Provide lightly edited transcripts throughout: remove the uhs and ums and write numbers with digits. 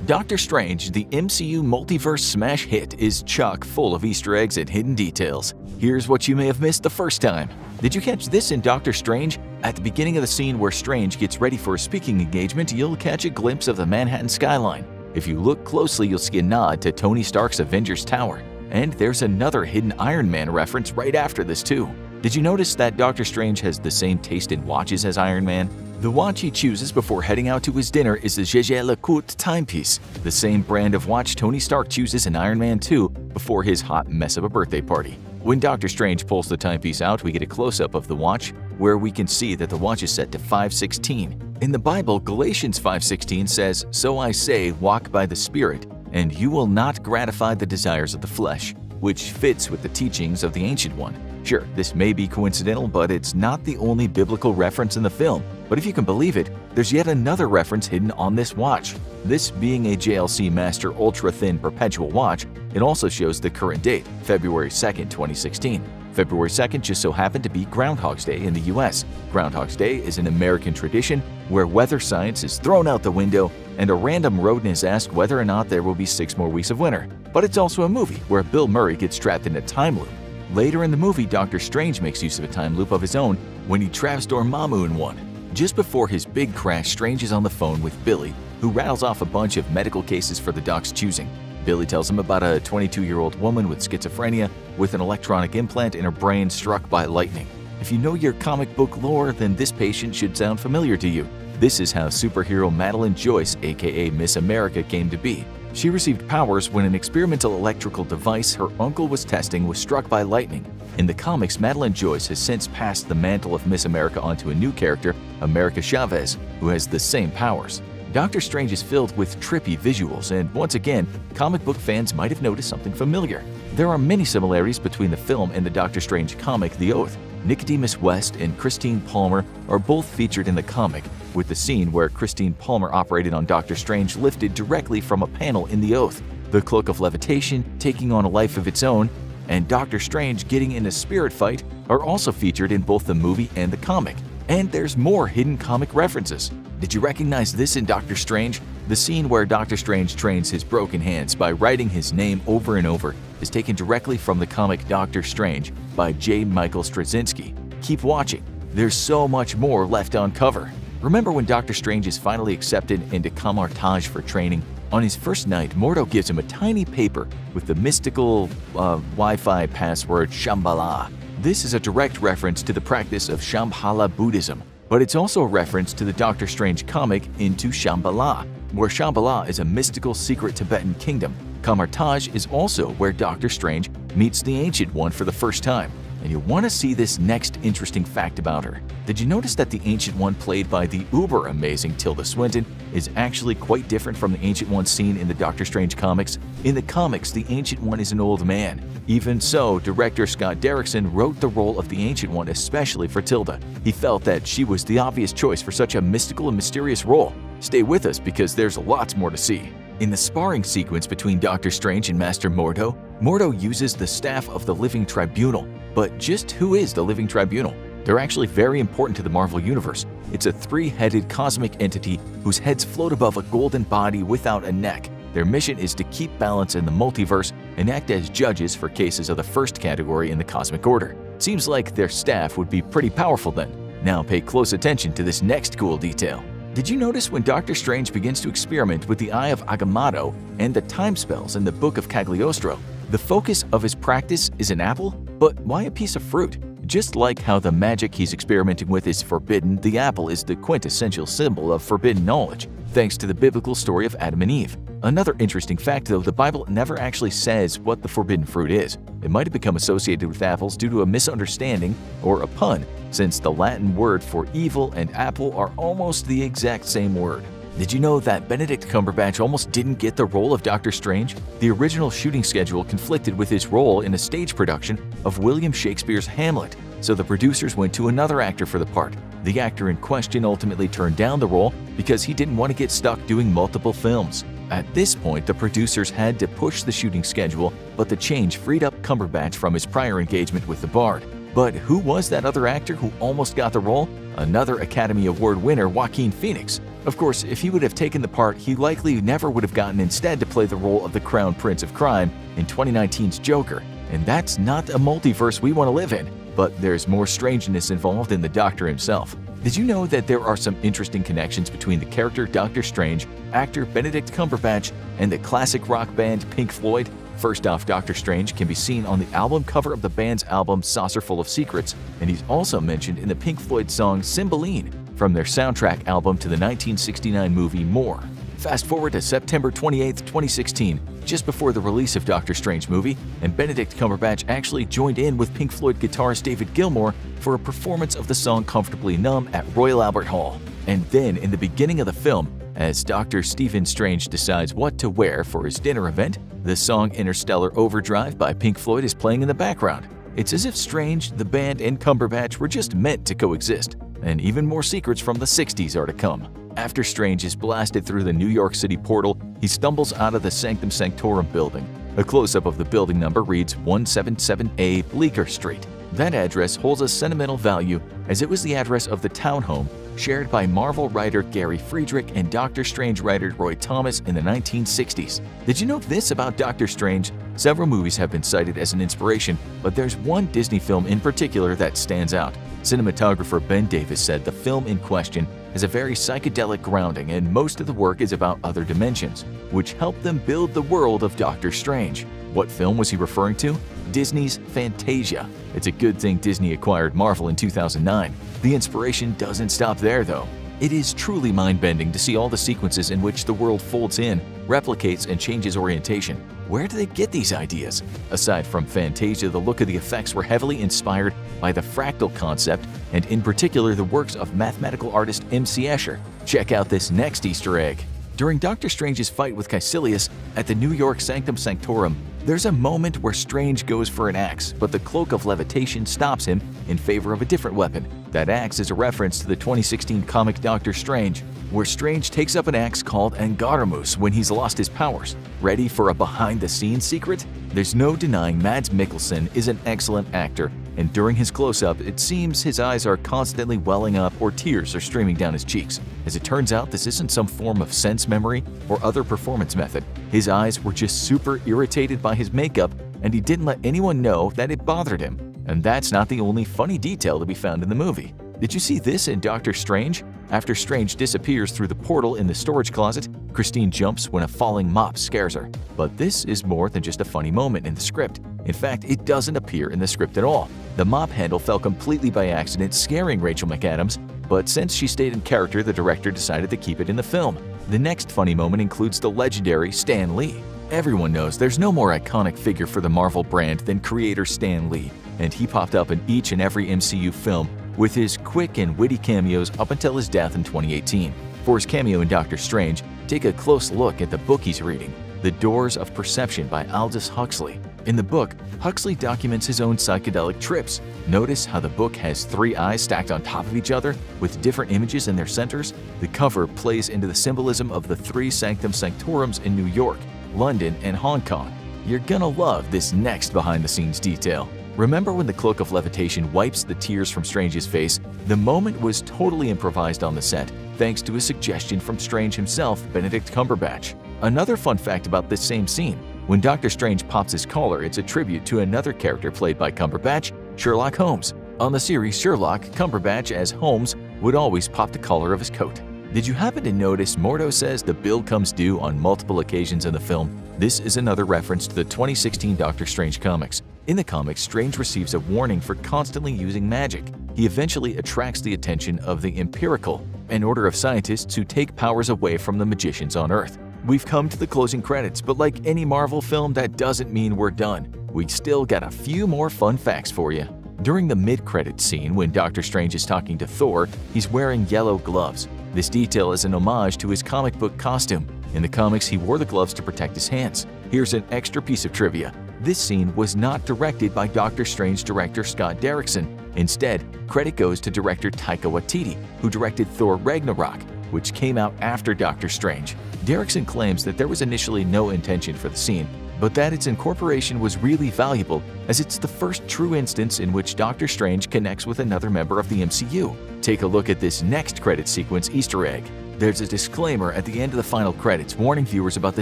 Doctor Strange, the MCU Multiverse smash hit, is chock full of Easter eggs and hidden details. Here's what you may have missed the first time. Did you catch this in Doctor Strange? At the beginning of the scene where Strange gets ready for a speaking engagement, you'll catch a glimpse of the Manhattan skyline. If you look closely, you'll see a nod to Tony Stark's Avengers Tower. And there's another hidden Iron Man reference right after this too. Did you notice that Doctor Strange has the same taste in watches as Iron Man? The watch he chooses before heading out to his dinner is the Jaeger-LeCoultre timepiece, the same brand of watch Tony Stark chooses in Iron Man 2 before his hot mess of a birthday party. When Doctor Strange pulls the timepiece out, we get a close-up of the watch, where we can see that the watch is set to 5:16. In the Bible, Galatians 5:16 says, "So I say, walk by the Spirit, and you will not gratify the desires of the flesh," which fits with the teachings of the Ancient One. Sure, this may be coincidental, but it's not the only biblical reference in the film. But if you can believe it, there's yet another reference hidden on this watch. This being a JLC Master ultra-thin perpetual watch, it also shows the current date, February 2nd, 2016. February 2nd just so happened to be Groundhog's Day in the US. Groundhog's Day is an American tradition where weather science is thrown out the window and a random rodent is asked whether or not there will be 6 more weeks of winter. But it's also a movie where Bill Murray gets trapped in a time loop. Later in the movie, Doctor Strange makes use of a time loop of his own when he traps Dormammu in one. Just before his big crash, Strange is on the phone with Billy, who rattles off a bunch of medical cases for the doc's choosing. Billy tells him about a 22-year-old woman with schizophrenia with an electronic implant in her brain struck by lightning. If you know your comic book lore, then this patient should sound familiar to you. This is how superhero Madeline Joyce, aka Miss America, came to be. She received powers when an experimental electrical device her uncle was testing was struck by lightning. In the comics, Madeline Joyce has since passed the mantle of Miss America onto a new character, America Chavez, who has the same powers. Doctor Strange is filled with trippy visuals, and once again, comic book fans might have noticed something familiar. There are many similarities between the film and the Doctor Strange comic, The Oath. Nicodemus West and Christine Palmer are both featured in the comic, with the scene where Christine Palmer operated on Doctor Strange lifted directly from a panel in The Oath. The Cloak of Levitation taking on a life of its own, and Doctor Strange getting in a spirit fight are also featured in both the movie and the comic. And there's more hidden comic references. Did you recognize this in Doctor Strange? The scene where Doctor Strange trains his broken hands by writing his name over and over is taken directly from the comic Doctor Strange by J. Michael Straczynski. Keep watching. There's so much more left to uncover. Remember when Doctor Strange is finally accepted into Camartage for training? On his first night, Mordo gives him a tiny paper with the mystical Wi-Fi password Shambhala. This is a direct reference to the practice of Shambhala Buddhism, but it's also a reference to the Doctor Strange comic Into Shambhala, where Shambhala is a mystical secret Tibetan kingdom. Camartage is also where Doctor Strange meets the Ancient One for the first time. And you'll want to see this next interesting fact about her. Did you notice that the Ancient One played by the uber-amazing Tilda Swinton is actually quite different from the Ancient One seen in the Doctor Strange comics? In the comics, the Ancient One is an old man. Even so, director Scott Derrickson wrote the role of the Ancient One especially for Tilda. He felt that she was the obvious choice for such a mystical and mysterious role. Stay with us because there's lots more to see. In the sparring sequence between Doctor Strange and Master Mordo, Mordo uses the staff of the Living Tribunal. But just who is the Living Tribunal? They're actually very important to the Marvel Universe. It's a 3-headed cosmic entity whose heads float above a golden body without a neck. Their mission is to keep balance in the multiverse and act as judges for cases of the first category in the cosmic order. Seems like their staff would be pretty powerful then. Now pay close attention to this next cool detail. Did you notice when Doctor Strange begins to experiment with the Eye of Agamotto and the time spells in the Book of Cagliostro, the focus of his practice is an apple? But why a piece of fruit? Just like how the magic he's experimenting with is forbidden, the apple is the quintessential symbol of forbidden knowledge, thanks to the biblical story of Adam and Eve. Another interesting fact though, the Bible never actually says what the forbidden fruit is. It might have become associated with apples due to a misunderstanding or a pun, since the Latin word for evil and apple are almost the exact same word. Did you know that Benedict Cumberbatch almost didn't get the role of Doctor Strange? The original shooting schedule conflicted with his role in a stage production of William Shakespeare's Hamlet, so the producers went to another actor for the part. The actor in question ultimately turned down the role because he didn't want to get stuck doing multiple films. At this point, the producers had to push the shooting schedule, but the change freed up Cumberbatch from his prior engagement with the Bard. But who was that other actor who almost got the role? Another Academy Award winner, Joaquin Phoenix. Of course, if he would have taken the part, he likely never would have gotten instead to play the role of the Crown Prince of Crime in 2019's Joker. And that's not a multiverse we want to live in. But there's more strangeness involved in the Doctor himself. Did you know that there are some interesting connections between the character Doctor Strange, actor Benedict Cumberbatch, and the classic rock band Pink Floyd? First off, Doctor Strange can be seen on the album cover of the band's album Saucerful of Secrets, and he's also mentioned in the Pink Floyd song Cymbeline from their soundtrack album to the 1969 movie More. Fast forward to September 28, 2016, just before the release of Doctor Strange movie, and Benedict Cumberbatch actually joined in with Pink Floyd guitarist David Gilmour for a performance of the song Comfortably Numb at Royal Albert Hall. And then, in the beginning of the film, as Dr. Stephen Strange decides what to wear for his dinner event, the song Interstellar Overdrive by Pink Floyd is playing in the background. It's as if Strange, the band, and Cumberbatch were just meant to coexist. And even more secrets from the 60s are to come. After Strange is blasted through the New York City portal, he stumbles out of the Sanctum Sanctorum building. A close-up of the building number reads 177A Bleecker Street. That address holds a sentimental value as it was the address of the townhome shared by Marvel writer Gary Friedrich and Doctor Strange writer Roy Thomas in the 1960s. Did you know this about Doctor Strange? Several movies have been cited as an inspiration, but there's one Disney film in particular that stands out. Cinematographer Ben Davis said the film in question has a very psychedelic grounding, and most of the work is about other dimensions, which helped them build the world of Doctor Strange. What film was he referring to? Disney's Fantasia. It's a good thing Disney acquired Marvel in 2009. The inspiration doesn't stop there, though. It is truly mind-bending to see all the sequences in which the world folds in, replicates, and changes orientation. Where do they get these ideas? Aside from Fantasia, the look of the effects were heavily inspired by the fractal concept, and in particular the works of mathematical artist M.C. Escher. Check out this next Easter egg. During Doctor Strange's fight with Caecilius at the New York Sanctum Sanctorum, there's a moment where Strange goes for an axe, but the cloak of levitation stops him in favor of a different weapon. That axe is a reference to the 2016 comic Doctor Strange, where Strange takes up an axe called Angaramus when he's lost his powers. Ready for a behind-the-scenes secret? There's no denying Mads Mikkelsen is an excellent actor, and during his close-up, it seems his eyes are constantly welling up or tears are streaming down his cheeks. As it turns out, this isn't some form of sense memory or other performance method. His eyes were just super irritated by his makeup, and he didn't let anyone know that it bothered him. And that's not the only funny detail to be found in the movie. Did you see this in Doctor Strange? After Strange disappears through the portal in the storage closet, Christine jumps when a falling mop scares her. But this is more than just a funny moment in the script. In fact, it doesn't appear in the script at all. The mop handle fell completely by accident, scaring Rachel McAdams, but since she stayed in character, the director decided to keep it in the film. The next funny moment includes the legendary Stan Lee. Everyone knows there's no more iconic figure for the Marvel brand than creator Stan Lee, and he popped up in each and every MCU film with his quick and witty cameos up until his death in 2018. For his cameo in Doctor Strange, take a close look at the book he's reading, The Doors of Perception by Aldous Huxley. In the book, Huxley documents his own psychedelic trips. Notice how the book has 3 eyes stacked on top of each other with different images in their centers? The cover plays into the symbolism of the 3 Sanctum Sanctorums in New York, London, and Hong Kong. You're gonna love this next behind-the-scenes detail. Remember when the cloak of levitation wipes the tears from Strange's face? The moment was totally improvised on the set, thanks to a suggestion from Strange himself, Benedict Cumberbatch. Another fun fact about this same scene: when Doctor Strange pops his collar, it's a tribute to another character played by Cumberbatch, Sherlock Holmes. On the series Sherlock, Cumberbatch as Holmes would always pop the collar of his coat. Did you happen to notice Mordo says the bill comes due on multiple occasions in the film? This is another reference to the 2016 Doctor Strange comics. In the comics, Strange receives a warning for constantly using magic. He eventually attracts the attention of the Empirical, an order of scientists who take powers away from the magicians on Earth. We've come to the closing credits, but like any Marvel film, that doesn't mean we're done. We still got a few more fun facts for you. During the mid-credits scene, when Doctor Strange is talking to Thor, he's wearing yellow gloves. This detail is an homage to his comic book costume. In the comics, he wore the gloves to protect his hands. Here's an extra piece of trivia. This scene was not directed by Doctor Strange director Scott Derrickson. Instead, credit goes to director Taika Waititi, who directed Thor Ragnarok, which came out after Doctor Strange. Derrickson claims that there was initially no intention for the scene, but that its incorporation was really valuable as it's the first true instance in which Doctor Strange connects with another member of the MCU. Take a look at this next credit sequence Easter egg. There's a disclaimer at the end of the final credits warning viewers about the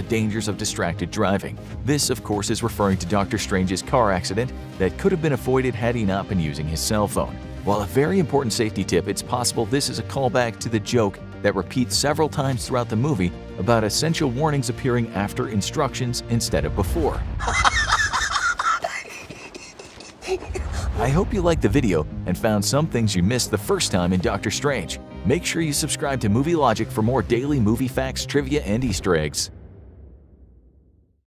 dangers of distracted driving. This, of course, is referring to Doctor Strange's car accident that could have been avoided had he not been using his cell phone. While a very important safety tip, it's possible this is a callback to the joke that repeats several times throughout the movie about essential warnings appearing after instructions instead of before. I hope you liked the video and found some things you missed the first time in Doctor Strange. Make sure you subscribe to Movie Logic for more daily movie facts, trivia, and Easter eggs.